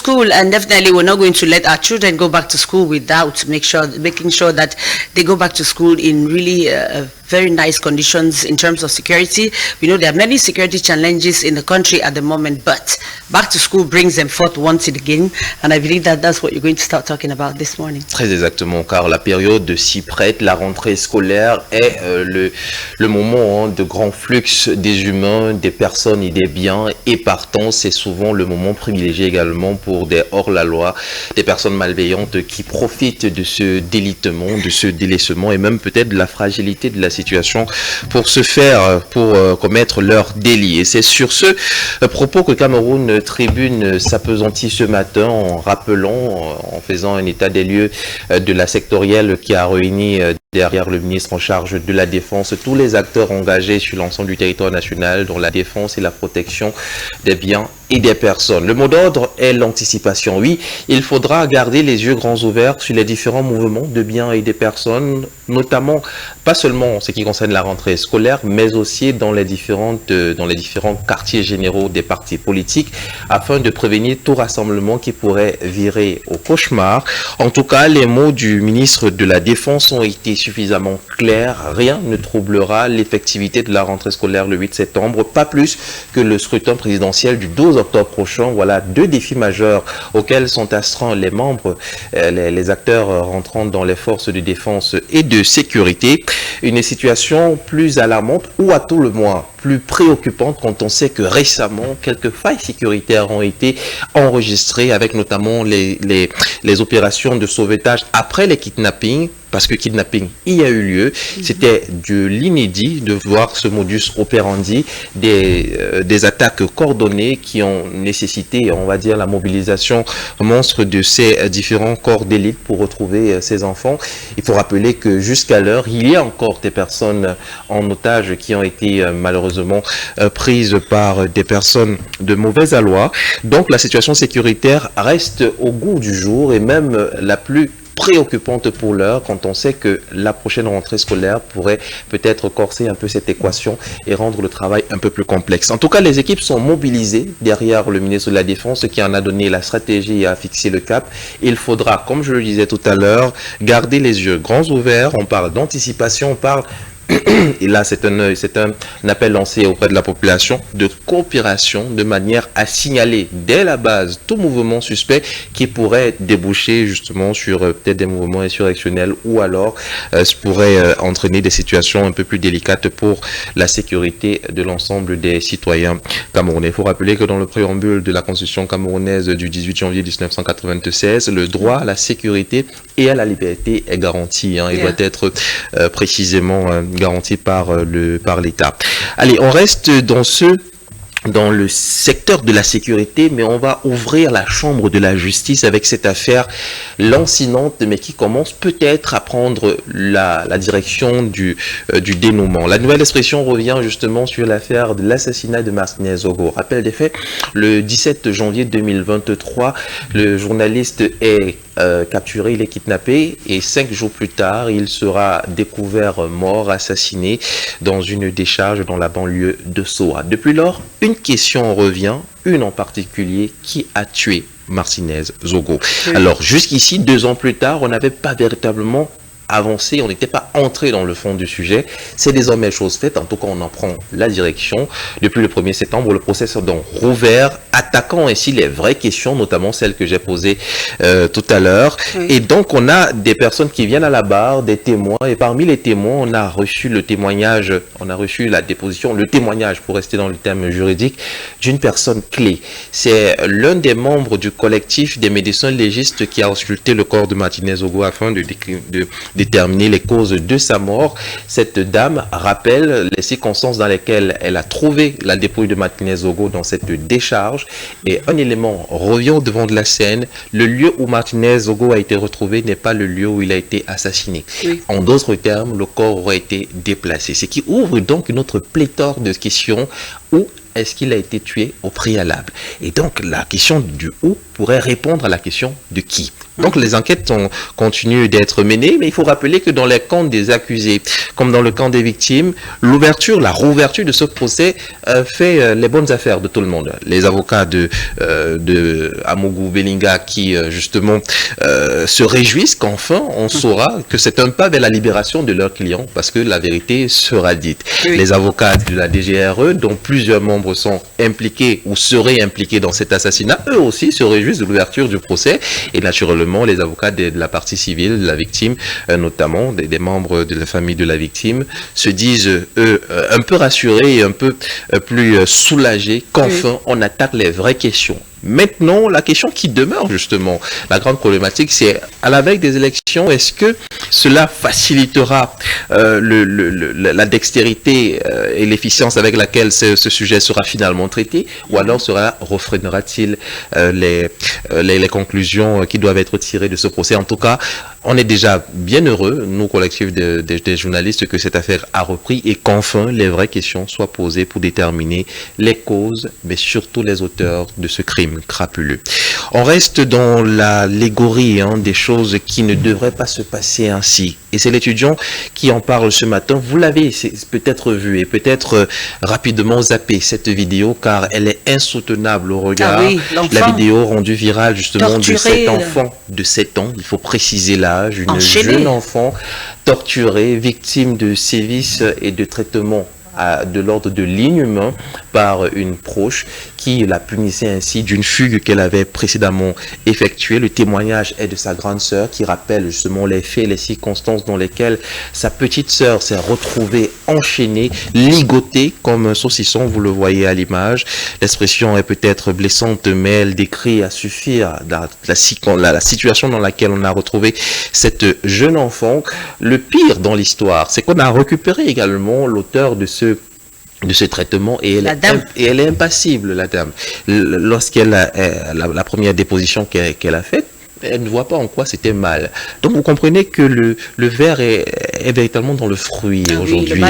school, and definitely we're not going to let our children go back to school without making sure that they go back to school in really very nice conditions in terms of security. We know there are many security challenges in the country at the moment, but back to school brings them forth once again, and I believe that that's what you're going to start talking about this morning. Très exactement, car la période s'y prête, la rentrée scolaire est le moment de grand flux des humains, des personnes et des biens, et partant, c'est souvent le moment privilégié également pour des hors-la-loi, des personnes malveillantes qui profitent de ce délitement, de ce délaissement, et même peut-être de la fragilité de la situation pour commettre leur délit. Et c'est sur ce propos que Cameroun Tribune s'appesantit ce matin en rappelant, en faisant un état des lieux de la sectorielle qui a réuni derrière le ministre en charge de la Défense tous les acteurs engagés sur l'ensemble du territoire national dans la défense et la protection des biens et des personnes. Le mot d'ordre est l'anticipation. Oui, il faudra garder les yeux grands ouverts sur les différents mouvements de biens et des personnes, notamment, pas seulement en ce qui concerne la rentrée scolaire, mais aussi dans les différents quartiers généraux des partis politiques, afin de prévenir tout rassemblement qui pourrait virer au cauchemar. En tout cas, les mots du ministre de la Défense ont été suffisamment clairs. Rien ne troublera l'effectivité de la rentrée scolaire le 8 septembre, pas plus que le scrutin présidentiel du 12 octobre prochain. Voilà deux défis majeurs auxquels sont astreints les membres, les acteurs rentrant dans les forces de défense et de sécurité. Une situation plus alarmante ou à tout le moins plus préoccupante quand on sait que récemment quelques failles sécuritaires ont été enregistrées avec notamment les opérations de sauvetage après les kidnappings. Parce que kidnapping, il y a eu lieu. C'était de l'inédit de voir ce modus operandi des attaques coordonnées qui ont nécessité, on va dire, la mobilisation monstre de ces différents corps d'élite pour retrouver ces enfants. Il faut rappeler que jusqu'à l'heure, il y a encore des personnes en otage qui ont été malheureusement prises par des personnes de mauvaise aloi. Donc la situation sécuritaire reste au goût du jour et même la plus préoccupante pour l'heure quand on sait que la prochaine rentrée scolaire pourrait peut-être corser un peu cette équation et rendre le travail un peu plus complexe. En tout cas, les équipes sont mobilisées derrière le ministre de la Défense qui en a donné la stratégie et a fixé le cap. Il faudra, comme je le disais tout à l'heure, garder les yeux grands ouverts. On parle d'anticipation, on parle et là, c'est un appel lancé auprès de la population de coopération de manière à signaler dès la base tout mouvement suspect qui pourrait déboucher justement sur peut-être des mouvements insurrectionnels ou alors pourrait entraîner des situations un peu plus délicates pour la sécurité de l'ensemble des citoyens camerounais. Il faut rappeler que dans le préambule de la Constitution camerounaise du 18 janvier 1996, le droit à la sécurité et à la liberté est garanti. Il doit être précisément garanti par l'État. Allez, on reste dans le secteur de la sécurité, mais on va ouvrir la chambre de la justice avec cette affaire lancinante, mais qui commence peut-être à prendre la direction du dénouement. La nouvelle expression revient justement sur l'affaire de l'assassinat de Martinez Zogo. Rappel des faits, le 17 janvier 2023, le journaliste est capturé, il est kidnappé et 5 jours plus tard, il sera découvert mort, assassiné dans une décharge dans la banlieue de Soa. Depuis lors, une question revient, une en particulier, qui a tué Martinez Zogo. Oui. Alors jusqu'ici, 2 ans plus tard, on n'avait pas véritablement avancé, on n'était pas entré dans le fond du sujet. C'est désormais chose faite, en tout cas on en prend la direction. Depuis le 1er septembre, le procès est donc rouvert, attaquant ainsi les vraies questions, notamment celles que j'ai posées tout à l'heure. Oui. Et donc on a des personnes qui viennent à la barre, des témoins, et parmi les témoins, on a reçu le témoignage, on a reçu la déposition, le témoignage, pour rester dans le terme juridique, d'une personne clé. C'est l'un des membres du collectif des médecins légistes qui a ausculté le corps de Martinez Zogo afin de déterminer les causes de sa mort. Cette dame rappelle les circonstances dans lesquelles elle a trouvé la dépouille de Martinez Zogo dans cette décharge, et un élément revient au devant de la scène: le lieu où Martinez Zogo a été retrouvé n'est pas le lieu où il a été assassiné. Oui. En d'autres termes, le corps aurait été déplacé, ce qui ouvre donc une autre pléthore de questions où est-ce qu'il a été tué au préalable? Et donc, la question du où pourrait répondre à la question de qui. Donc, les enquêtes continuent d'être menées, mais il faut rappeler que dans les camps des accusés, comme dans le camp des victimes, la rouverture de ce procès fait les bonnes affaires de tout le monde. Les avocats de Amougou Belinga qui, justement, se réjouissent qu'enfin, on saura que c'est un pas vers la libération de leurs clients, parce que la vérité sera dite. Oui. Les avocats de la DGRE, dont plusieurs membres sont impliqués ou seraient impliqués dans cet assassinat, eux aussi se réjouissent de l'ouverture du procès, et naturellement, les avocats de la partie civile, de la victime, notamment des membres de la famille de la victime, se disent, eux, un peu rassurés et un peu plus soulagés qu'enfin on attaque les vraies questions. Maintenant, la question qui demeure justement, la grande problématique, c'est à la veille des élections, est-ce que cela facilitera la dextérité et l'efficience avec laquelle ce sujet sera finalement traité, ou alors refrénera-t-il les conclusions qui doivent être tirées de ce procès? En tout cas, on est déjà bien heureux, nous, collectifs des journalistes, que cette affaire a repris et qu'enfin les vraies questions soient posées pour déterminer les causes, mais surtout les auteurs de ce crime crapuleux. On reste dans l'allégorie des choses qui ne devraient pas se passer ainsi. Et c'est l'étudiant qui en parle ce matin. Vous l'avez peut-être vu et peut-être rapidement zappé cette vidéo, car elle est insoutenable au regard. Ah oui, la vidéo rendue virale justement de cet enfant de 7 ans, il faut préciser l'âge, une jeune enfant torturée, victime de sévices et de traitements de l'ordre de l'inhumain par une proche qui la punissait ainsi d'une fugue qu'elle avait précédemment effectuée. Le témoignage est de sa grande sœur qui rappelle justement les faits, les circonstances dans lesquelles sa petite sœur s'est retrouvée enchaînée, ligotée comme un saucisson, vous le voyez à l'image. L'expression est peut-être blessante, mais elle décrit à suffire la situation dans laquelle on a retrouvé cette jeune enfant. Le pire dans l'histoire, c'est qu'on a récupéré également l'auteur de ce traitement et elle est impassible, la dame. Lorsqu'elle la première déposition qu'elle a faite, elle ne voit pas en quoi c'était mal. Donc vous comprenez que le verre est véritablement dans le fruit aujourd'hui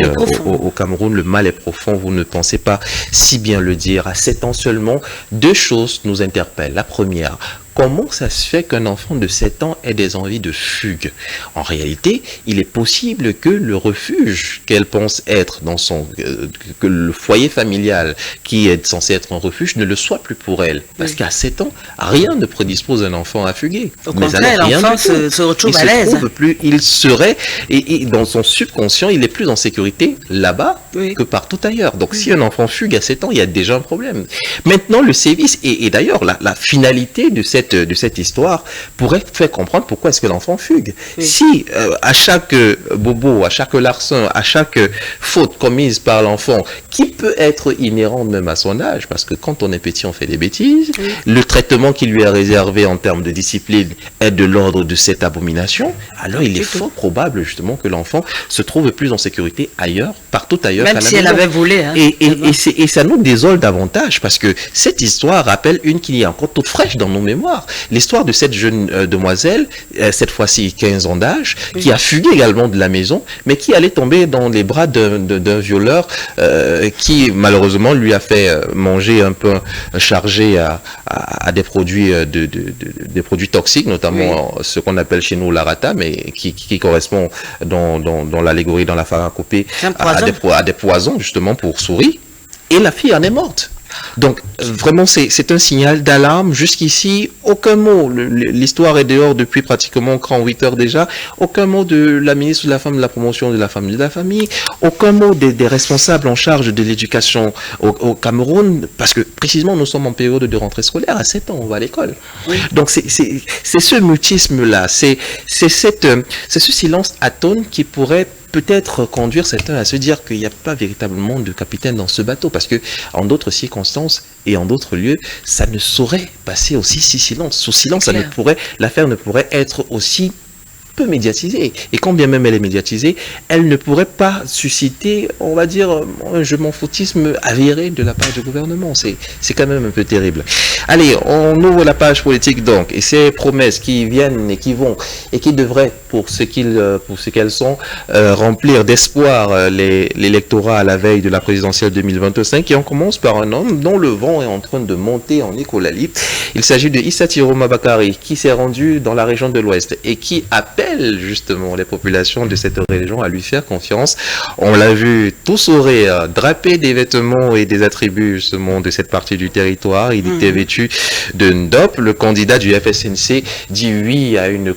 au Cameroun. Le mal est profond, vous ne pensez pas si bien le dire. À 7 ans seulement, 2 choses nous interpellent. La première, comment ça se fait qu'un enfant de 7 ans ait des envies de fugue? En réalité, il est possible que le refuge qu'elle pense être dans que le foyer familial qui est censé être un refuge ne le soit plus pour elle. Parce qu'à 7 ans, rien ne prédispose un enfant à fuguer. Au contraire, l'enfant se retrouve à l'aise. Il serait, et dans son subconscient, il est plus en sécurité là-bas que partout ailleurs. Donc si un enfant fugue à 7 ans, il y a déjà un problème. Maintenant, le sévice, et d'ailleurs, la finalité de cette histoire pourrait faire comprendre pourquoi est-ce que l'enfant fugue. Si à chaque bobo, à chaque larcin, à chaque faute commise par l'enfant, qui peut être inhérente même à son âge, parce que quand on est petit, on fait des bêtises, le traitement qui lui est réservé en termes de discipline est de l'ordre de cette abomination, alors il est fort probable justement que l'enfant se trouve plus en sécurité ailleurs, partout ailleurs même si elle avait voulu. Et ça nous désole davantage, parce que cette histoire rappelle une qui est encore toute fraîche dans nos mémoires. L'histoire de cette jeune demoiselle, cette fois-ci 15 ans d'âge, qui a fugué également de la maison, mais qui allait tomber dans les bras d'un violeur qui malheureusement lui a fait manger un peu chargé à des produits des produits toxiques, notamment ce qu'on appelle chez nous l'arata, mais qui correspond dans l'allégorie, dans la pharmacopée, à des poisons justement pour souris. Et la fille en est morte. Donc, vraiment, c'est un signal d'alarme. Jusqu'ici, aucun mot. L'histoire est dehors depuis pratiquement 8 heures déjà. Aucun mot de la ministre de la Femme, de la Promotion de la Femme et de la Famille. Aucun mot des responsables en charge de l'éducation au Cameroun. Parce que, précisément, nous sommes en période de rentrée scolaire. À 7 ans, on va à l'école. Donc, c'est ce mutisme-là. C'est ce silence atone qui pourrait peut-être conduire certains à se dire qu'il n'y a pas véritablement de capitaine dans ce bateau, parce que en d'autres circonstances et en d'autres lieux, ça ne saurait passer aussi sous silence. L'affaire ne pourrait être aussi peu médiatisée. Et quand bien même elle est médiatisée, elle ne pourrait pas susciter, on va dire, un je m'en foutisme avéré de la part du gouvernement. C'est quand même un peu terrible. Allez, on ouvre la page politique donc, et ces promesses qui viennent et qui vont, et qui devraient, pour ce qu'elles sont, remplir d'espoir l'électorat à la veille de la présidentielle 2025. Et on commence par un homme dont le vent est en train de monter en écolalie. Il s'agit de Issa Tiroma Bakari, qui s'est rendu dans la région de l'Ouest et qui appelle justement les populations de cette région à lui faire confiance. On l'a vu tout sourire, draper des vêtements et des attributs justement de cette partie du territoire. Il était vêtu de Ndop. Le candidat du FSNC dit oui à une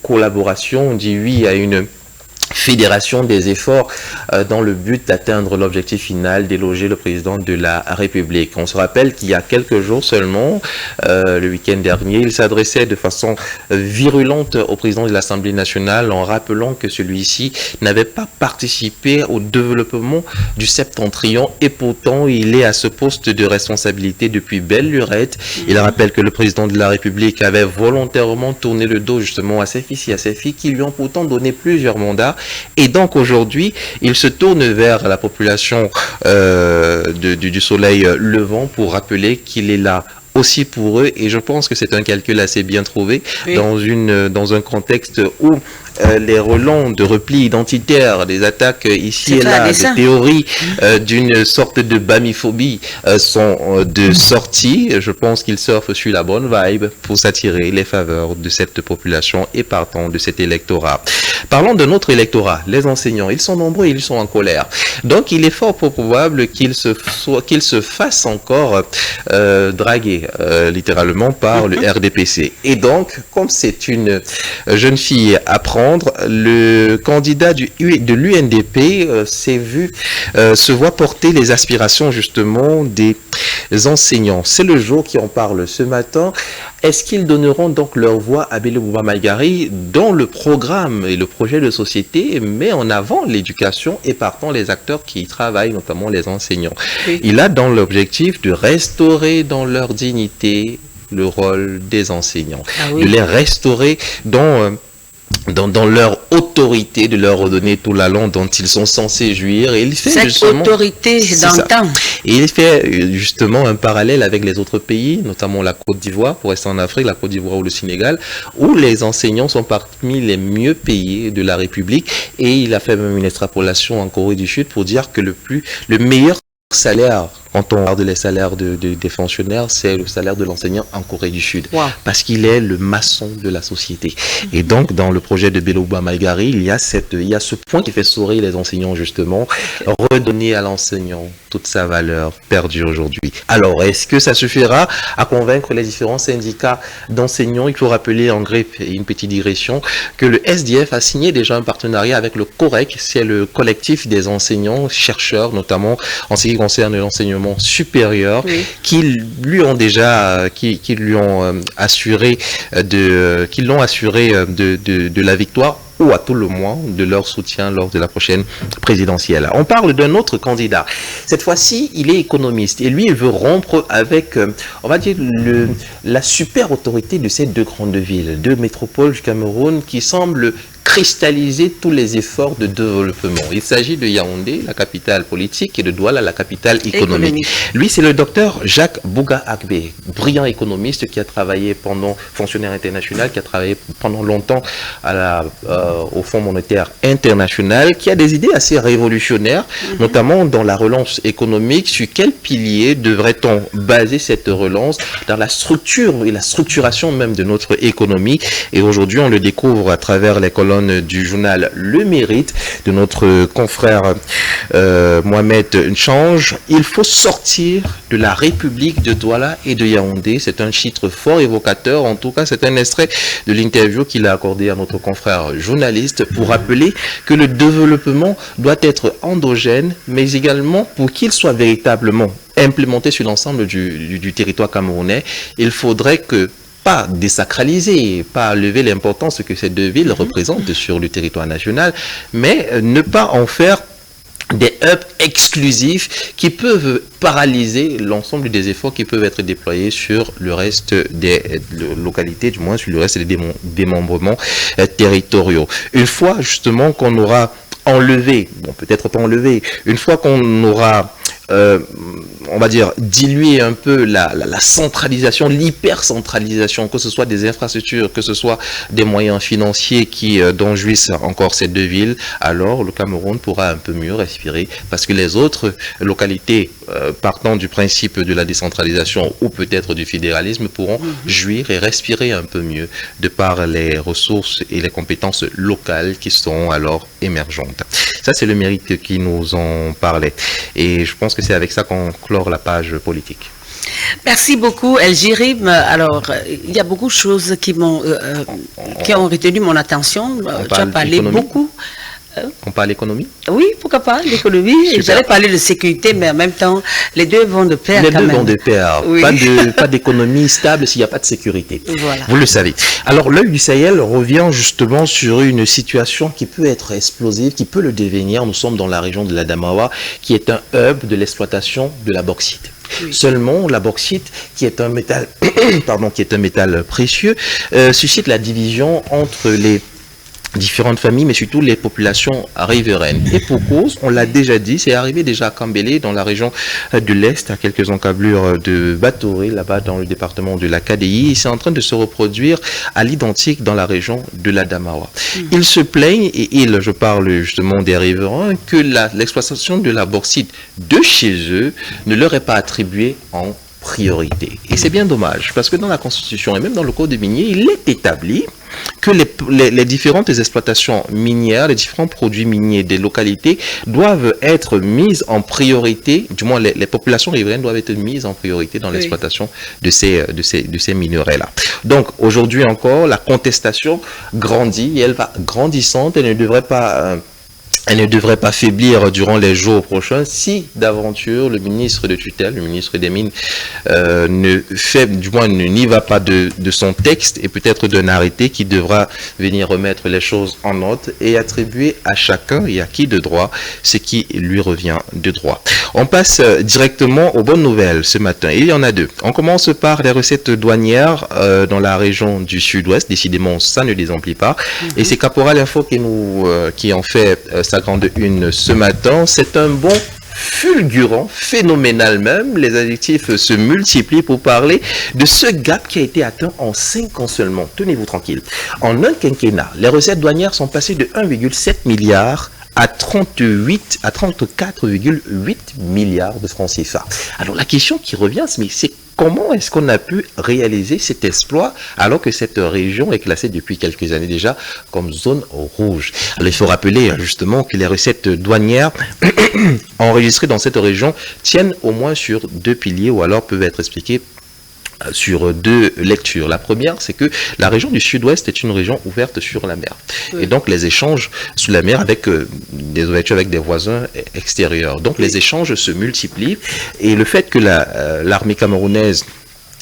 collaboration, dit oui à une fédération des efforts dans le but d'atteindre l'objectif final, déloger le président de la République. On se rappelle qu'il y a quelques jours seulement, le week-end dernier, il s'adressait de façon virulente au président de l'Assemblée nationale en rappelant que celui-ci n'avait pas participé au développement du septentrion et pourtant il est à ce poste de responsabilité depuis belle lurette. Il rappelle que le président de la République avait volontairement tourné le dos justement à ses fils et à ses filles qui lui ont pourtant donné plusieurs mandats. Et donc aujourd'hui, il se tourne vers la population du soleil levant pour rappeler qu'il est là aussi pour eux. Et je pense que c'est un calcul assez bien trouvé dans un contexte où les relents de repli identitaire, des attaques ici et là, des théories d'une sorte de bamiphobie sont de sortie. Je pense qu'ils surfent sur la bonne vibe pour s'attirer les faveurs de cette population et partant de cet électorat. Parlons de notre électorat, les enseignants. Ils sont nombreux et ils sont en colère. Donc il est fort probable qu'ils se fassent encore draguer littéralement par le RDPC. Et donc, comme c'est une jeune fille à prendre, le candidat de l'UNDP se voit porter les aspirations justement des enseignants. C'est le jour qui en parle ce matin. Est-ce qu'ils donneront donc leur voix à Bello Bouba Maïgari dont le programme et le projet de société met en avant l'éducation et partant les acteurs qui y travaillent, notamment les enseignants. Il a dans l'objectif de restaurer dans leur dignité le rôle des enseignants, de les restaurer dans leur autorité, de leur redonner tout l'allant dont ils sont censés jouir. Et il fait cette autorité d'antan. Et il fait justement un parallèle avec les autres pays, notamment la Côte d'Ivoire, pour rester en Afrique, la Côte d'Ivoire ou le Sénégal, où les enseignants sont parmi les mieux payés de la République. Et il a fait même une extrapolation en Corée du Sud pour dire que le meilleur salaire, quand on regarde les salaires des fonctionnaires, c'est le salaire de l'enseignant en Corée du Sud. Parce qu'il est le maçon de la société. Et donc, dans le projet de Bello Bouba Maïgari, il y a ce point qui fait sourire les enseignants, justement, redonner à l'enseignant toute sa valeur perdue aujourd'hui. Alors, est-ce que ça suffira à convaincre les différents syndicats d'enseignants? Il faut rappeler en grippe et une petite digression que le SDF a signé déjà un partenariat avec le COREC, c'est le collectif des enseignants, chercheurs, notamment en ce qui concerne l'enseignement supérieur, qui l'ont assuré de la victoire ou à tout le moins de leur soutien lors de la prochaine présidentielle. On parle d'un autre candidat. Cette fois-ci, il est économiste et lui, il veut rompre avec, on va dire, la super autorité de ces deux grandes villes, deux métropoles du Cameroun qui semblent cristalliser tous les efforts de développement. Il s'agit de Yaoundé, la capitale politique, et de Douala, la capitale économique. Lui, c'est le docteur Jacques Bouga Akbé, brillant économiste qui a travaillé fonctionnaire international, qui a travaillé pendant longtemps au Fonds monétaire international, qui a des idées assez révolutionnaires, notamment dans la relance économique. Sur quel pilier devrait-on baser cette relance dans la structure et la structuration même de notre économie? Et aujourd'hui, on le découvre à travers les colonnes du journal Le Mérite de notre confrère Mohamed Nchange. Il faut sortir de la République de Douala et de Yaoundé. C'est un titre fort évocateur. En tout cas, c'est un extrait de l'interview qu'il a accordé à notre confrère journaliste pour rappeler que le développement doit être endogène, mais également pour qu'il soit véritablement implémenté sur l'ensemble du territoire camerounais, il faudrait que pas désacraliser, pas lever l'importance que ces deux villes représentent sur le territoire national, mais ne pas en faire des hubs exclusifs qui peuvent paralyser l'ensemble des efforts qui peuvent être déployés sur le reste des localités, du moins sur le reste des démembrements territoriaux. Une fois justement qu'on aura enlevé, bon peut-être pas enlevé, une fois qu'on aura on va dire, diluer un peu la centralisation, l'hyper-centralisation, que ce soit des infrastructures, que ce soit des moyens financiers dont jouissent encore ces deux villes, alors le Cameroun pourra un peu mieux respirer, parce que les autres localités, partant du principe de la décentralisation ou peut-être du fédéralisme, pourront jouir et respirer un peu mieux de par les ressources et les compétences locales qui sont alors émergentes. Ça, c'est le mérite qui nous en parlait. Et je pense que c'est avec ça qu'on clore la page politique. Merci beaucoup, El Jirim. Alors, il y a beaucoup de choses qui ont retenu mon attention. Tu as parlé beaucoup. On parle économie? Oui, pourquoi pas, l'économie. J'allais parler de sécurité, mais en même temps, les deux vont de pair. Les deux vont de pair. Oui. Pas d'économie stable s'il n'y a pas de sécurité. Voilà. Vous le savez. Alors, l'œil du Sahel revient justement sur une situation qui peut être explosive, qui peut le devenir. Nous sommes dans la région de l'Adamawa, qui est un hub de l'exploitation de la bauxite. Oui. Seulement, la bauxite, qui est un métal, qui est un métal précieux, suscite la division entre les différentes familles, mais surtout les populations riveraines. Et pour cause, on l'a déjà dit, c'est arrivé déjà à Kambélé, dans la région de l'Est, à quelques encablures de Batoré, là-bas dans le département de la KDI. C'est en train de se reproduire à l'identique dans la région de l'Adamawa. Ils se plaignent, et je parle justement des riverains, que l'exploitation de la bauxite de chez eux ne leur est pas attribuée en priorité. Et c'est bien dommage, parce que dans la Constitution et même dans le Code minier, il est établi que les différentes exploitations minières, les différents produits miniers des localités doivent être mises en priorité, du moins les populations riveraines doivent être mises en priorité dans l'exploitation de ces minerais-là. Donc aujourd'hui encore, la contestation grandit et elle va grandissante, elle ne devrait pas faiblir durant les jours prochains si d'aventure le ministre de tutelle, le ministre des Mines, n'y va pas de son texte et peut-être d'un arrêté qui devra venir remettre les choses en ordre et attribuer à chacun et à qui de droit ce qui lui revient de droit. On passe directement aux bonnes nouvelles ce matin. Il y en a deux. On commence par les recettes douanières dans la région du Sud-Ouest. Décidément, ça ne désemplit pas. Et c'est Caporal Info qui en fait sa grande une ce matin. C'est un bon fulgurant, phénoménal même. Les adjectifs se multiplient pour parler de ce gap qui a été atteint en 5 ans seulement. Tenez-vous tranquille. En un quinquennat, les recettes douanières sont passées de 1,7 milliard à 34,8 milliards de francs CFA. Alors la question qui revient, c'est comment est-ce qu'on a pu réaliser cet exploit alors que cette région est classée depuis quelques années déjà comme zone rouge? Alors il faut rappeler justement que les recettes douanières enregistrées dans cette région tiennent au moins sur 2 piliers ou alors peuvent être expliquées sur 2 lectures. La première, c'est que la région du Sud-Ouest est une région ouverte sur la mer. Oui. Et donc les échanges sous la mer avec des ouvertures avec des voisins extérieurs. Donc les échanges se multiplient et le fait que l'armée camerounaise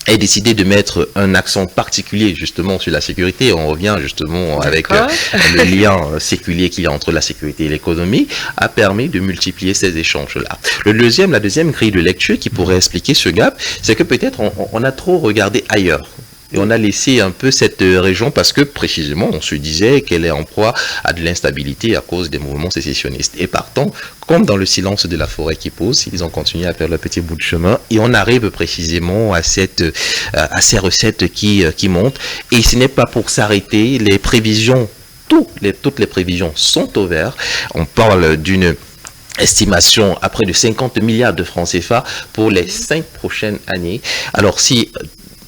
ait décidé de mettre un accent particulier justement sur la sécurité. On revient justement avec le lien séculier qu'il y a entre la sécurité et l'économie, a permis de multiplier ces échanges-là. La deuxième grille de lecture qui pourrait expliquer ce gap, c'est que peut-être on a trop regardé ailleurs. Et on a laissé un peu cette région parce que précisément on se disait qu'elle est en proie à de l'instabilité à cause des mouvements sécessionnistes. Et partant, comme dans le silence de la forêt qui pousse, ils ont continué à faire leur petit bout de chemin et on arrive précisément à ces recettes qui montent. Et ce n'est pas pour s'arrêter, les prévisions, toutes les prévisions sont au vert. On parle d'une estimation à près de 50 milliards de francs CFA pour les 5 prochaines années. Alors si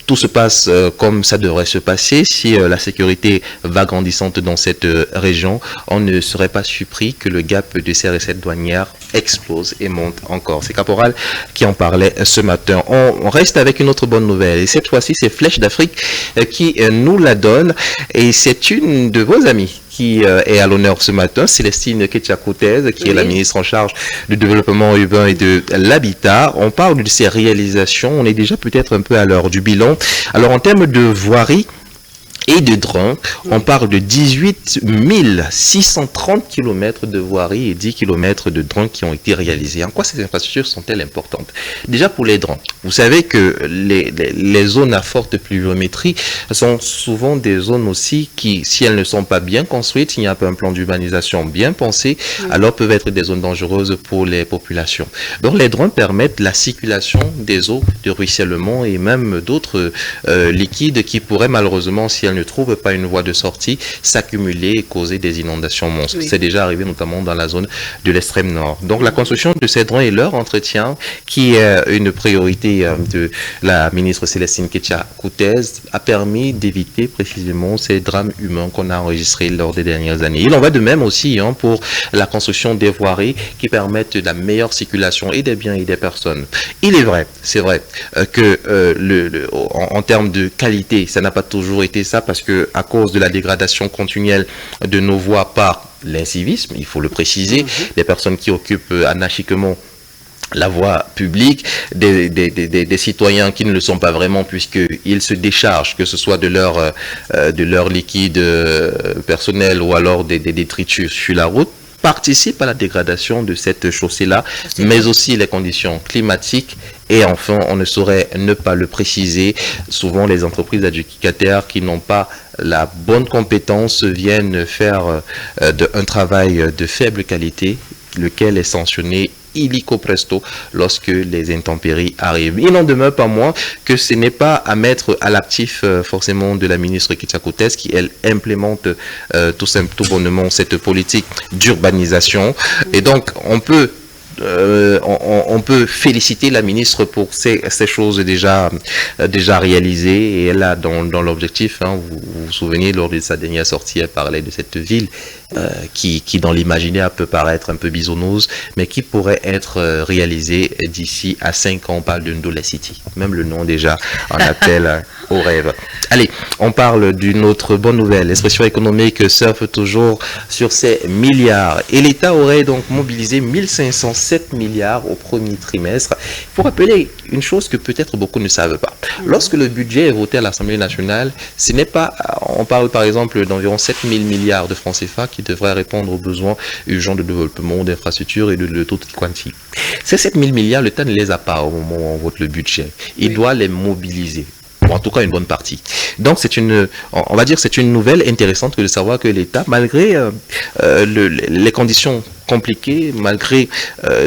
tout se passe comme ça devrait se passer, si la sécurité va grandissante dans cette région, on ne serait pas surpris que le gap de ces recettes douanières explose et monte encore. C'est Caporal qui en parlait ce matin. On reste avec une autre bonne nouvelle. Et cette fois-ci, c'est Flèche d'Afrique qui nous la donne. Et c'est une de vos amies qui est à l'honneur ce matin, Célestine Ketchakoutez, qui est la ministre en charge du développement urbain et de l'habitat. On parle de ses réalisations. On est déjà peut-être un peu à l'heure du bilan. Alors, en termes de voirie, et de drains. On parle de 18 630 km de voirie et 10 km de drains qui ont été réalisés. En quoi ces infrastructures sont-elles importantes? Déjà pour les drains, vous savez que les zones à forte pluviométrie sont souvent des zones aussi qui, si elles ne sont pas bien construites, s'il n'y a pas un plan d'urbanisation bien pensé, alors peuvent être des zones dangereuses pour les populations. Donc les drains permettent la circulation des eaux de ruissellement et même d'autres liquides qui pourraient malheureusement, si elles ne trouvent pas une voie de sortie, s'accumuler et causer des inondations monstres. C'est déjà arrivé notamment dans la zone de l'extrême nord. Donc la construction de ces drains et leur entretien, qui est une priorité de la ministre Célestine Ketcha-Koutez, a permis d'éviter précisément ces drames humains qu'on a enregistrés lors des dernières années. Il en va de même aussi pour la construction des voiries qui permettent la meilleure circulation et des biens et des personnes. Il est vrai, c'est vrai, que en termes de qualité, ça n'a pas toujours été ça, parce que à cause de la dégradation continuelle de nos voies par l'incivisme, il faut le préciser, les personnes qui occupent anarchiquement la voie publique, des citoyens qui ne le sont pas vraiment, puisqu'ils se déchargent, que ce soit de leur liquide personnel ou alors des détritus sur la route, participent à la dégradation de cette chaussée-là, mais aussi les conditions climatiques. Et enfin, on ne saurait ne pas le préciser, souvent les entreprises adjudicataires qui n'ont pas la bonne compétence viennent faire un travail de faible qualité, lequel est sanctionné illico presto lorsque les intempéries arrivent. Il n'en demeure pas moins que ce n'est pas à mettre à l'actif forcément de la ministre Ketcha-Koutez, qui elle implémente tout bonnement cette politique d'urbanisation. Et donc on peut féliciter la ministre pour ces choses déjà réalisées, et elle a dans l'objectif, vous vous souvenez, lors de sa dernière sortie, elle parlait de cette ville qui dans l'imaginaire peut paraître un peu bisounouse, mais qui pourrait être réalisée d'ici à 5 ans. On parle de Ndola City, même le nom déjà en appelle au rêve. Allez, on parle d'une autre bonne nouvelle. L'expression économique surfe toujours sur ces milliards, et l'État aurait donc mobilisé 1507 milliards au premier trimestre. Il faut rappeler une chose que peut-être beaucoup ne savent pas. Lorsque le budget est voté à l'Assemblée nationale, ce n'est pas, on parle par exemple d'environ 7 000 milliards de francs CFA qui devraient répondre aux besoins urgents de développement, d'infrastructures et de toute quantité. Ces 7 000 milliards, l'État ne les a pas au moment où on vote le budget. Il doit les mobiliser. En tout cas une bonne partie. Donc on va dire c'est une nouvelle intéressante que de savoir que l'État, malgré les conditions compliquées, malgré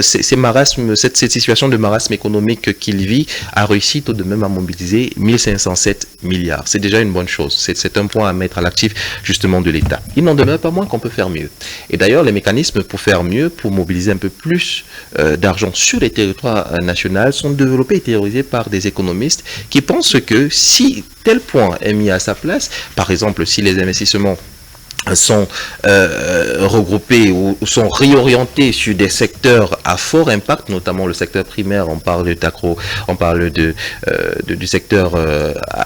ces marasmes, cette situation de marasme économique qu'il vit, a réussi tout de même à mobiliser 1507 milliards. C'est déjà une bonne chose. C'est un point à mettre à l'actif justement de l'État. Il n'en demeure pas moins qu'on peut faire mieux. Et d'ailleurs, les mécanismes pour faire mieux, pour mobiliser un peu plus d'argent sur les territoires nationaux sont développés et théorisés par des économistes qui pensent que si tel point est mis à sa place, par exemple si les investissements sont regroupés ou sont réorientés sur des secteurs à fort impact, notamment le secteur primaire, on parle du secteur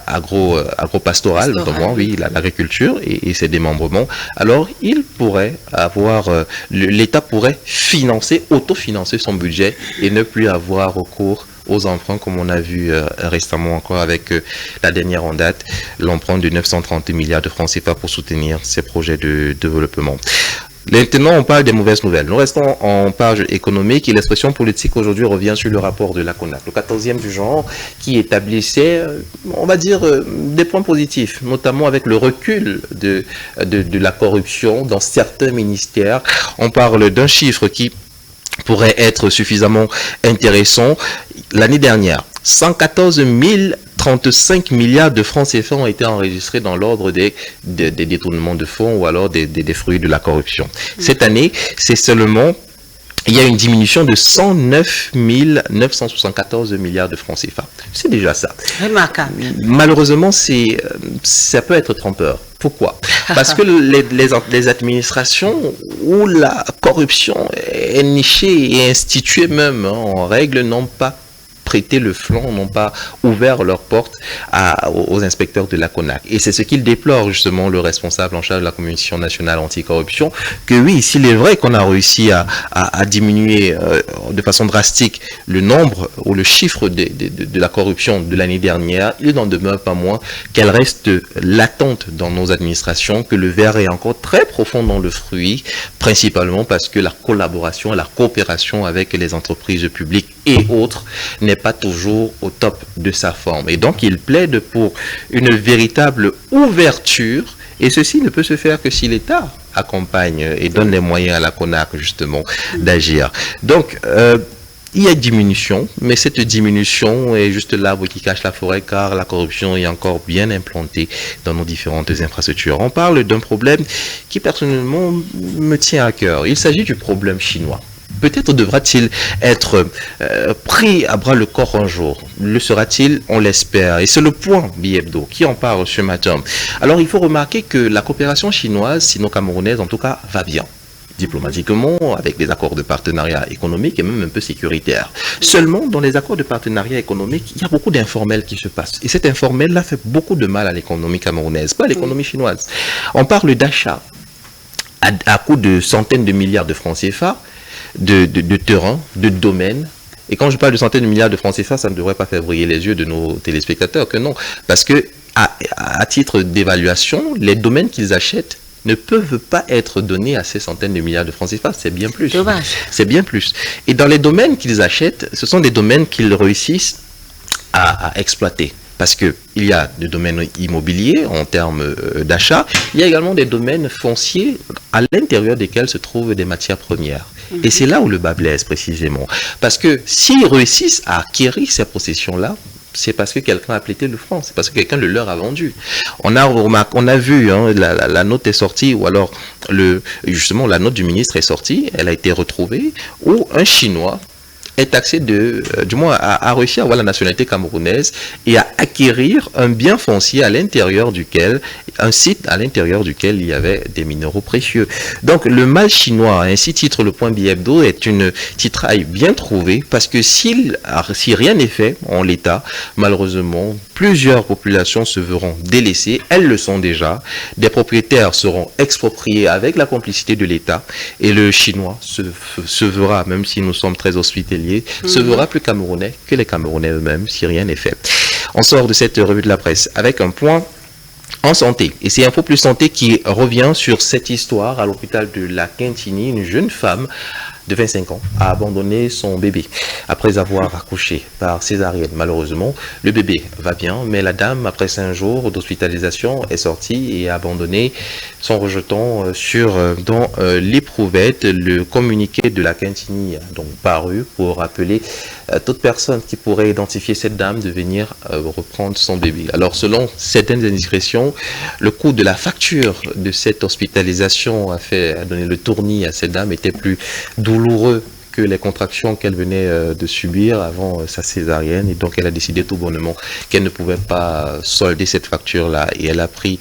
agro-pastoral, notamment, oui, l'agriculture et ses démembrements, alors il pourrait avoir, l'État pourrait autofinancer son budget et ne plus avoir recours aux emprunts, comme on a vu récemment encore avec la dernière en date, l'emprunt de 930 milliards de francs CFA pour soutenir ces projets de développement. Maintenant, on parle des mauvaises nouvelles. Nous restons en page économique et l'expression politique aujourd'hui revient sur le rapport de la CONAC, le 14e du genre, qui établissait, on va dire, des points positifs, notamment avec le recul de la corruption dans certains ministères. On parle d'un chiffre qui pourrait être suffisamment intéressant. L'année dernière, 114 035 milliards de francs CFA ont été enregistrés dans l'ordre des détournements de fonds ou alors des fruits de la corruption. Cette année, c'est seulement, il y a une diminution de 109 974 milliards de francs CFA. C'est déjà ça. Remarquable. Malheureusement, ça peut être trompeur. Pourquoi? Parce que les administrations où la corruption est nichée et instituée même en règle n'ont pas prêté le flanc, n'ont pas ouvert leurs portes aux inspecteurs de la CONAC. Et c'est ce qu'il déplore justement le responsable en charge de la Commission nationale anticorruption, que oui, s'il est vrai qu'on a réussi à diminuer de façon drastique le nombre ou le chiffre de la corruption de l'année dernière, il n'en demeure pas moins qu'elle reste latente dans nos administrations, que le verre est encore très profond dans le fruit, principalement parce que la collaboration et la coopération avec les entreprises publiques et autres n'est pas toujours au top de sa forme. Et donc, il plaide pour une véritable ouverture, et ceci ne peut se faire que si l'État accompagne et donne les moyens à la CONAC, justement, d'agir. Donc, il y a diminution, mais cette diminution est juste l'arbre qui cache la forêt, car la corruption est encore bien implantée dans nos différentes infrastructures. On parle d'un problème qui personnellement me tient à cœur. Il s'agit du problème chinois. Peut-être devra-t-il être pris à bras le corps un jour. Le sera-t-il? On l'espère. Et c'est le point Bi-Hebdo qui en parle ce matin. Alors il faut remarquer que la coopération chinoise, sino-camerounaise en tout cas, va bien. Diplomatiquement, avec des accords de partenariat économique et même un peu sécuritaire. Seulement, dans les accords de partenariat économique, il y a beaucoup d'informels qui se passent. Et cet informel-là fait beaucoup de mal à l'économie camerounaise, pas à l'économie chinoise. On parle d'achat à coût de centaines de milliards de francs CFA, de terrain, de domaines. Et quand je parle de centaines de milliards de francs CFA, ça ne devrait pas faire briller les yeux de nos téléspectateurs, que non. Parce que, à titre d'évaluation, les domaines qu'ils achètent ne peuvent pas être donnés à ces centaines de milliards de francs CFA, c'est bien plus. Dommage. C'est bien plus. Et dans les domaines qu'ils achètent, ce sont des domaines qu'ils réussissent à exploiter. Parce qu'il y a des domaines immobiliers en termes d'achat, il y a également des domaines fonciers à l'intérieur desquels se trouvent des matières premières. Et c'est là où le bas blesse précisément. Parce que s'ils réussissent à acquérir ces possessions-là, c'est parce que quelqu'un a prêté le franc, c'est parce que quelqu'un le leur a vendu. On a vu, hein, la note est sortie, ou alors justement la note du ministre est sortie, elle a été retrouvée, où un Chinois est taxé du moins a réussi à avoir la nationalité camerounaise et à acquérir un bien foncier à l'intérieur duquel, un site à l'intérieur duquel il y avait des minéraux précieux. Donc le mal chinois, ainsi titre le point Bi-Hebdo, est une titraille bien trouvée, parce que si rien n'est fait en l'état, malheureusement, plusieurs populations se verront délaissées, elles le sont déjà, des propriétaires seront expropriés avec la complicité de l'État, et le chinois se verra, même si nous sommes très hospitaliers, se verra plus camerounais que les Camerounais eux-mêmes si rien n'est fait. On sort de cette revue de la presse avec un point en santé. Et c'est Info Plus Santé qui revient sur cette histoire à l'hôpital de la Quintini. Une jeune femme de 25 ans a abandonné son bébé après avoir accouché par césarienne. Malheureusement, le bébé va bien, mais la dame, après 5 jours d'hospitalisation, est sortie et a abandonné son rejeton dans l'éprouvette. Le communiqué de la Quintini a donc paru pour rappeler toute personne qui pourrait identifier cette dame de venir reprendre son bébé. Alors, selon certaines indiscrétions, le coût de la facture de cette hospitalisation a donné le tournis à cette dame, était plus douloureux que les contractions qu'elle venait de subir avant sa césarienne, et donc elle a décidé tout bonnement qu'elle ne pouvait pas solder cette facture-là, et elle a pris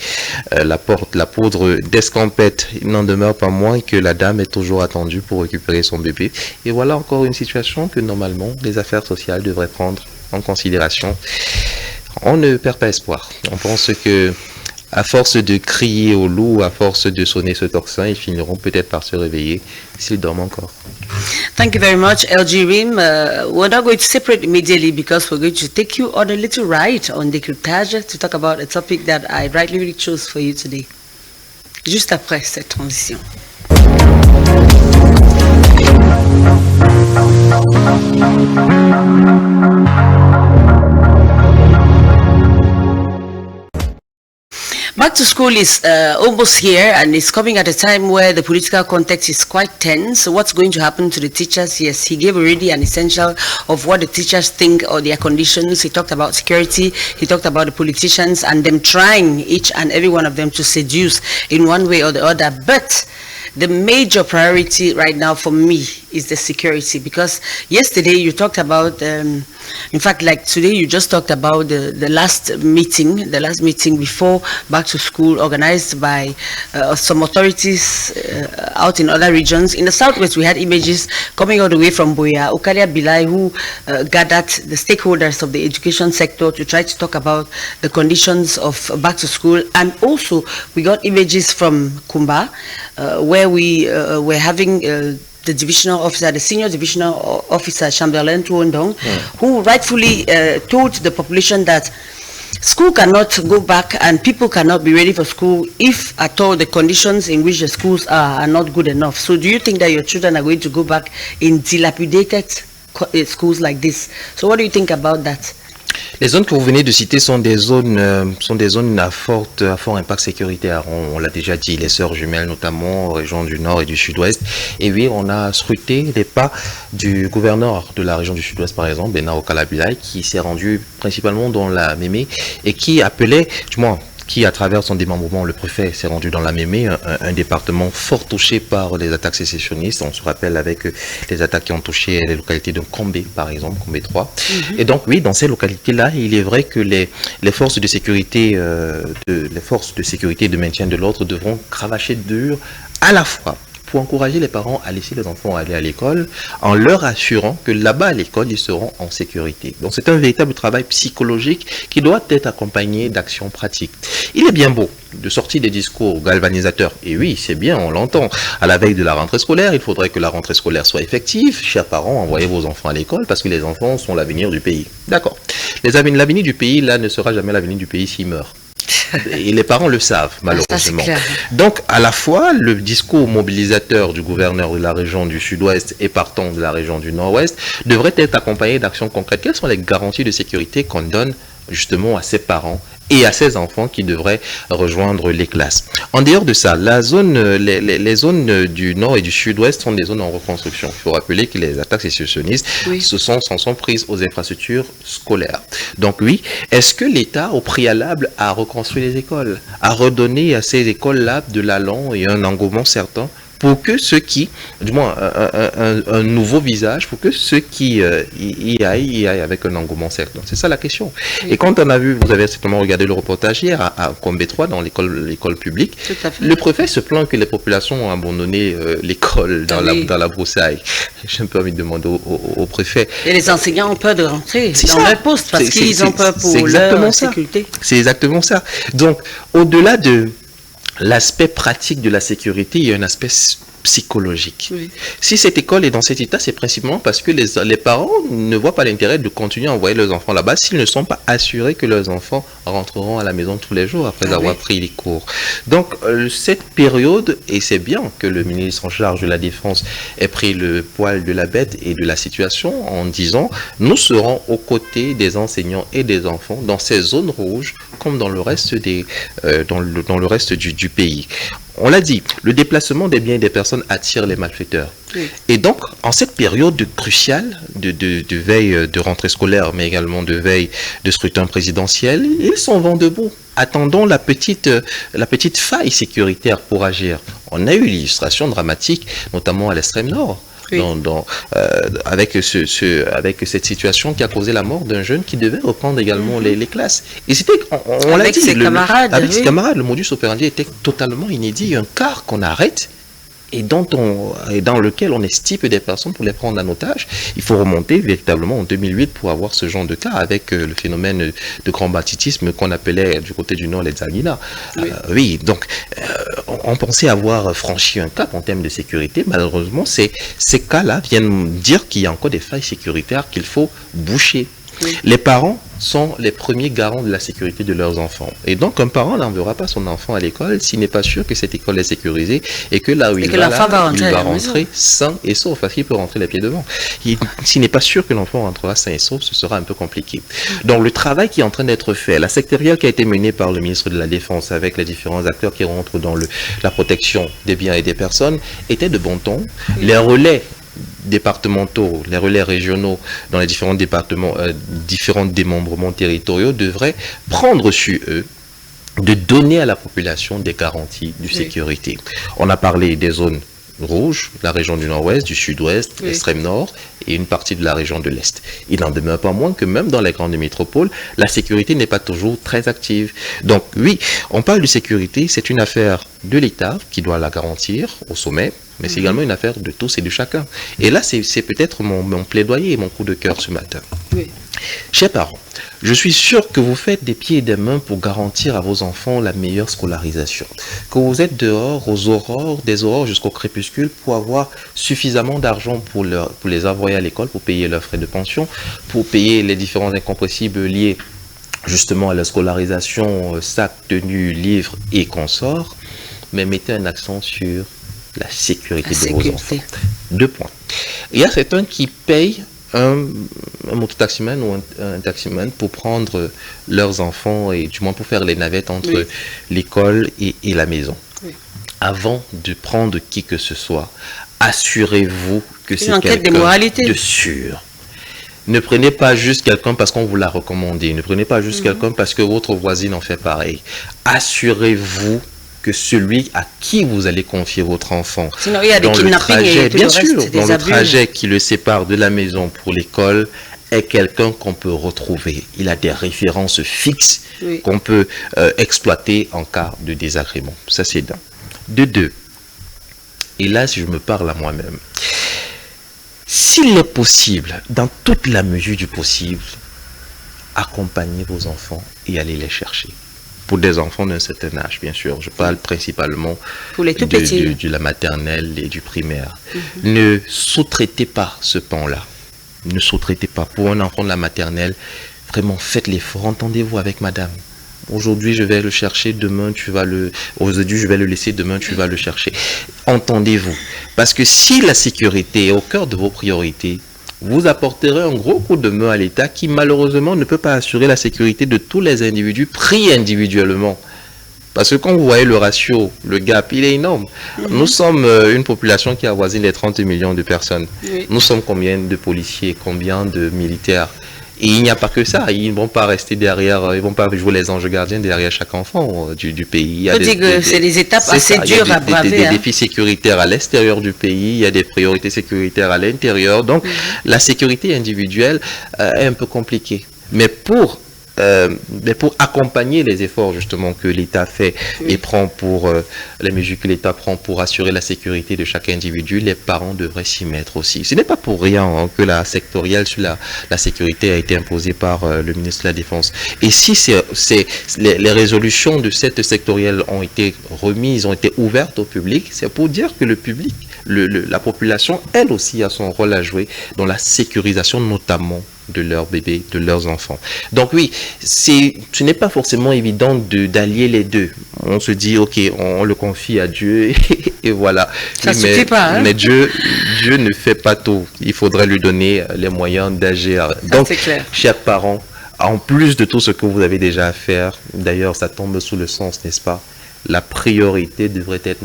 la poudre d'escampette. Il n'en demeure pas moins que la dame est toujours attendue pour récupérer son bébé, et voilà encore une situation que normalement les affaires sociales devraient prendre en considération. On ne perd pas espoir. On pense que à force de crier au loup, à force de sonner ce tocsin, ils finiront peut-être par se réveiller s'ils dorment encore. Thank you very much, LG Rim. We're not going to separate immediately because we're going to take you on a little ride on décryptage to talk about a topic that I rightly chose for you today. Juste après cette transition. Back to school is almost here, and it's coming at a time where the political context is quite tense. So what's going to happen to the teachers? Yes, he gave already an essential of what the teachers think or their conditions. He talked about security. He talked about the politicians and them trying each and every one of them to seduce in one way or the other. But the major priority right now for me is the security, because yesterday you talked about, in fact, like today you just talked about the last meeting before back to school organized by some authorities out in other regions. In the Southwest, we had images coming all the way from Buea, Okalia Bilai, who gathered the stakeholders of the education sector to try to talk about the conditions of back to school. And also we got images from Kumba, where we were having the divisional officer, the senior divisional officer, Chamberlain Tuondong, who rightfully told the population that school cannot go back and people cannot be ready for school if at all the conditions in which the schools are not good enough. So do you think that your children are going to go back in dilapidated schools like this? So what do you think about that? Les zones que vous venez de citer sont des zones à fort impact sécuritaire. On l'a déjà dit, les sœurs jumelles notamment, régions du Nord et du Sud-Ouest. Et oui, on a scruté les pas du gouverneur de la région du Sud-Ouest, par exemple, Bena Okalabilai, qui s'est rendu principalement dans la Mémé et qui appelait, du moins, qui, à travers son démembrement, le préfet s'est rendu dans la Mémé, un département fort touché par les attaques sécessionnistes. On se rappelle avec les attaques qui ont touché les localités de Kombe, par exemple, Kombe 3. Et donc, oui, dans ces localités-là, il est vrai que les forces de sécurité, de maintien de l'ordre devront cravacher dur à la fois pour encourager les parents à laisser les enfants aller à l'école en leur assurant que là-bas à l'école, ils seront en sécurité. Donc c'est un véritable travail psychologique qui doit être accompagné d'actions pratiques. Il est bien beau de sortir des discours galvanisateurs. Et oui, c'est bien, on l'entend. À la veille de la rentrée scolaire, il faudrait que la rentrée scolaire soit effective. Chers parents, envoyez vos enfants à l'école parce que les enfants sont l'avenir du pays. D'accord. L'avenir du pays, là, ne sera jamais l'avenir du pays s'ils meurent. Et les parents le savent, malheureusement. Donc, à la fois, le discours mobilisateur du gouverneur de la région du Sud-Ouest et partant de la région du Nord-Ouest devrait être accompagné d'actions concrètes. Quelles sont les garanties de sécurité qu'on donne justement à ces parents et à ces enfants qui devraient rejoindre les classes? En dehors de ça, les zones du Nord et du Sud-Ouest sont des zones en reconstruction. Il faut rappeler que les attaques sécessionnistes s'en sont prises aux infrastructures scolaires. Donc oui, est-ce que l'État, au préalable, a reconstruit les écoles, a redonné à ces écoles-là de l'allant et un engouement certain pour que ceux qui, du moins un nouveau visage, pour que ceux qui y aillent avec un engouement certain? C'est ça la question. Et quand on a vu, vous avez certainement regardé le reportage hier à Kombe 3 dans l'école publique, le préfet se plaint que les populations ont abandonné l'école dans la broussaille. J'ai un peu envie de demander au préfet. Et les enseignants ont peur de rentrer dans leur poste parce qu'ils ont peur pour leur sécurité. C'est exactement ça. Donc, au-delà de l'aspect pratique de la sécurité, il y a un aspect psychologique. Si cette école est dans cet état, c'est principalement parce que les parents ne voient pas l'intérêt de continuer à envoyer leurs enfants là-bas s'ils ne sont pas assurés que leurs enfants rentreront à la maison tous les jours après avoir pris les cours. Donc, cette période, et c'est bien que le ministre en charge de la Défense ait pris le poil de la bête et de la situation en disant « Nous serons aux côtés des enseignants et des enfants dans ces zones rouges comme dans le reste, dans le reste du pays ». On l'a dit, le déplacement des biens et des personnes attire les malfaiteurs. Et donc, en cette période cruciale de veille de rentrée scolaire, mais également de veille de scrutin présidentiel, ils sont vent debout. Attendons la petite faille sécuritaire pour agir. On a eu l'illustration dramatique, notamment à l'extrême nord. Avec cette situation qui a causé la mort d'un jeune qui devait reprendre également les classes. Et c'était, on l'a dit, avec ses camarades, le modus operandi était totalement inédit. Un car qu'on arrête et dans lequel on estime des personnes pour les prendre en otage. Il faut remonter véritablement en 2008 pour avoir ce genre de cas avec le phénomène de grand banditisme qu'on appelait du côté du Nord les Zanguina. Donc on pensait avoir franchi un cap en termes de sécurité. Malheureusement, ces cas-là viennent dire qu'il y a encore des failles sécuritaires qu'il faut boucher. Les parents sont les premiers garants de la sécurité de leurs enfants. Et donc, un parent n'enverra pas son enfant à l'école s'il n'est pas sûr que cette école est sécurisée et que là où il va rentrer sain et sauf, parce qu'il peut rentrer les pieds devant. S'il n'est pas sûr que l'enfant rentrera sain et sauf, ce sera un peu compliqué. Donc, le travail qui est en train d'être fait, la sectorielle qui a été menée par le ministre de la Défense avec les différents acteurs qui rentrent dans la protection des biens et des personnes, était de bon ton. Les relais départementaux, les relais régionaux dans les différents départements, différents démembrements territoriaux devraient prendre sur eux de donner à la population des garanties de sécurité. On a parlé des zones rouge, la région du nord-ouest, du sud-ouest, l'extrême nord et une partie de la région de l'est. Il n'en demeure pas moins que même dans les grandes métropoles, la sécurité n'est pas toujours très active. Donc oui, on parle de sécurité, c'est une affaire de l'État qui doit la garantir au sommet, mais c'est également une affaire de tous et de chacun. Et là, c'est peut-être mon plaidoyer et mon coup de cœur ce matin. Oui. Chers parents, je suis sûr que vous faites des pieds et des mains pour garantir à vos enfants la meilleure scolarisation. Que vous êtes dehors aux aurores, des aurores jusqu'au crépuscule pour avoir suffisamment d'argent pour les envoyer à l'école, pour payer leurs frais de pension, pour payer les différents incompressibles liés justement à la scolarisation, sac, tenue, livres et consorts. Mais mettez un accent sur la sécurité de vos enfants. 2 points. Il y a certains qui payent un mototaximan ou un taximan pour prendre leurs enfants et du moins pour faire les navettes entre l'école et la maison. Oui. Avant de prendre qui que ce soit, assurez-vous que c'est quelqu'un de sûr. Ne prenez pas juste quelqu'un parce qu'on vous l'a recommandé. Ne prenez pas juste quelqu'un parce que votre voisine en fait pareil. Assurez-vous que celui à qui vous allez confier votre enfant, sinon, il y a des kidnappings, bien sûr, dans le trajet qui le sépare de la maison pour l'école, est quelqu'un qu'on peut retrouver. Il a des références fixes qu'on peut exploiter en cas de désagrément. Ça, c'est d'un. De deux, et là, si je me parle à moi-même, s'il est possible, dans toute la mesure du possible, accompagnez vos enfants et allez les chercher. Pour des enfants d'un certain âge, bien sûr. Je parle principalement pour les tout petits. De la maternelle et du primaire. Ne sous-traitez pas ce pan-là. Ne sous-traitez pas. Pour un enfant de la maternelle, vraiment faites l'effort. Entendez-vous avec madame. Aujourd'hui, je vais le chercher, demain, aujourd'hui, je vais le laisser, demain, tu vas le chercher. Entendez-vous. Parce que si la sécurité est au cœur de vos priorités, vous apporterez un gros coup de main à l'État qui malheureusement ne peut pas assurer la sécurité de tous les individus pris individuellement. Parce que quand vous voyez le ratio, le gap, il est énorme. Nous sommes une population qui avoisine les 30 millions de personnes. Nous sommes combien de policiers, combien de militaires? Et il n'y a pas que ça. Ils ne vont pas rester derrière, ils ne vont pas jouer les anges gardiens derrière chaque enfant du pays. C'est des étapes assez dures à braver. Il y a des défis sécuritaires à l'extérieur du pays, il y a des priorités sécuritaires à l'intérieur. Donc, la sécurité individuelle est un peu compliquée. Mais pour accompagner les efforts justement que l'État fait et prend pour les mesures que l'État prend pour assurer la sécurité de chaque individu, les parents devraient s'y mettre aussi. Ce n'est pas pour rien que la sectorielle sur la sécurité a été imposée par le ministre de la Défense. Et si les résolutions de cette sectorielle ont été remises, ont été ouvertes au public, c'est pour dire que le public, la population, elle aussi a son rôle à jouer dans la sécurisation notamment de leurs bébés, de leurs enfants. Donc oui, ce n'est pas forcément évident d'allier les deux. On se dit, ok, on le confie à Dieu et voilà. Ça ne suffit pas. Hein? Mais Dieu ne fait pas tout. Il faudrait lui donner les moyens d'agir. Donc, chers parents, en plus de tout ce que vous avez déjà à faire, d'ailleurs, ça tombe sous le sens, n'est-ce pas? La priorité devrait être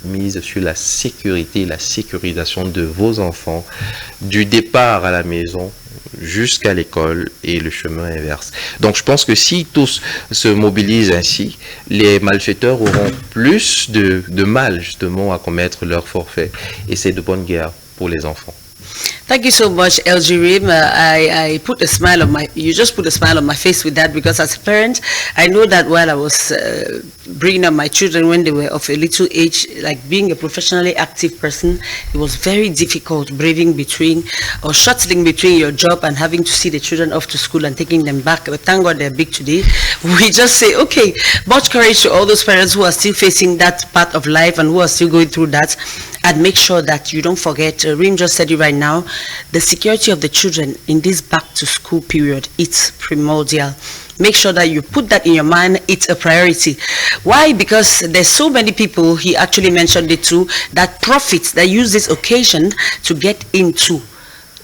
mise sur la sécurité, la sécurisation de vos enfants, du départ à la maison jusqu'à l'école et le chemin inverse. Donc je pense que si tous se mobilisent ainsi, les malfaiteurs auront plus de mal justement à commettre leur forfait. Et c'est de bonne guerre pour les enfants. Thank you so much, Eljirim. I put a smile on you just put a smile on my face with that, because as a parent, I know that while I was bringing up my children when they were of a little age, like being a professionally active person, it was very difficult braving between or shuttling between your job and having to see the children off to school and taking them back. But thank God they're big today. We just say, okay, much courage to all those parents who are still facing that part of life and who are still going through that. And make sure that you don't forget, Reem just said it right now, the security of the children in this back to school period, it's primordial. Make sure that you put that in your mind. It's a priority. Why? Because there's so many people, he actually mentioned it too, that profit, that use this occasion to get into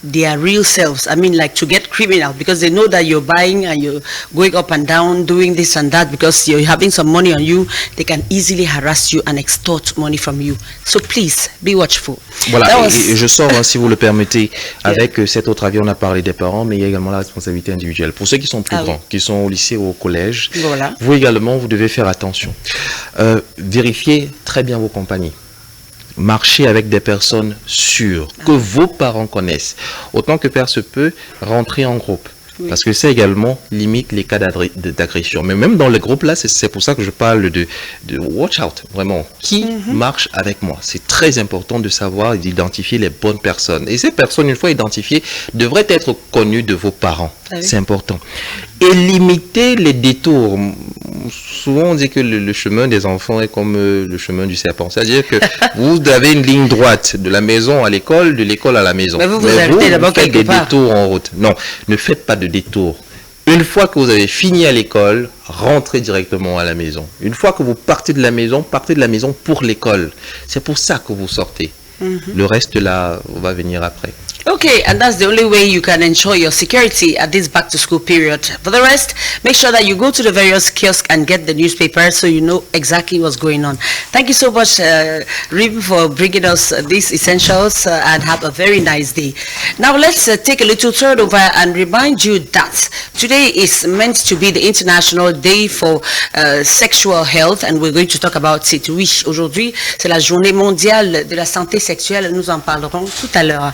their real selves. I mean, like to get criminal, because they know that you're buying and you're going up and down, doing this and that, because you're having some money on you. They can easily harass you and extort money from you. So please, be watchful. Voilà, et je sors, si vous le permettez, avec cet autre avis, on a parlé des parents, mais il y a également la responsabilité individuelle. Pour ceux qui sont plus grands, qui sont au lycée ou au collège, vous également, vous devez faire attention. Vérifiez très bien vos compagnies. marchez avec des personnes sûres, que vos parents connaissent. Autant que faire se peut, rentrer en groupe. Oui. Parce que ça également limite les cas d'agression. Mais même dans les groupes là, c'est pour ça que je parle de watch out, vraiment. Qui marche avec moi? C'est très important de savoir et d'identifier les bonnes personnes. Et ces personnes, une fois identifiées, devraient être connues de vos parents. Ah oui. C'est important. Et limiter les détours. Souvent, on dit que le chemin des enfants est comme le chemin du serpent. C'est-à-dire que vous avez une ligne droite de la maison à l'école, de l'école à la maison. Mais vous arrêtez d'abord quelque part. Faites des détours en route. Non, ne faites pas de détours. Une fois que vous avez fini à l'école, rentrez directement à la maison. Une fois que vous partez de la maison pour l'école. C'est pour ça que vous sortez. Le reste là va venir après. Okay, and that's the only way you can ensure your security at this back-to-school period. For the rest, make sure that you go to the various kiosks and get the newspaper so you know exactly what's going on. Thank you so much, Rim, for bringing us these essentials and have a very nice day. Now, let's take a little turn over and remind you that today is meant to be the International Day for Sexual Health, and we're going to talk about it. Oui, aujourd'hui, c'est la journée mondiale de la santé sexuelle. Nous en parlerons tout à l'heure.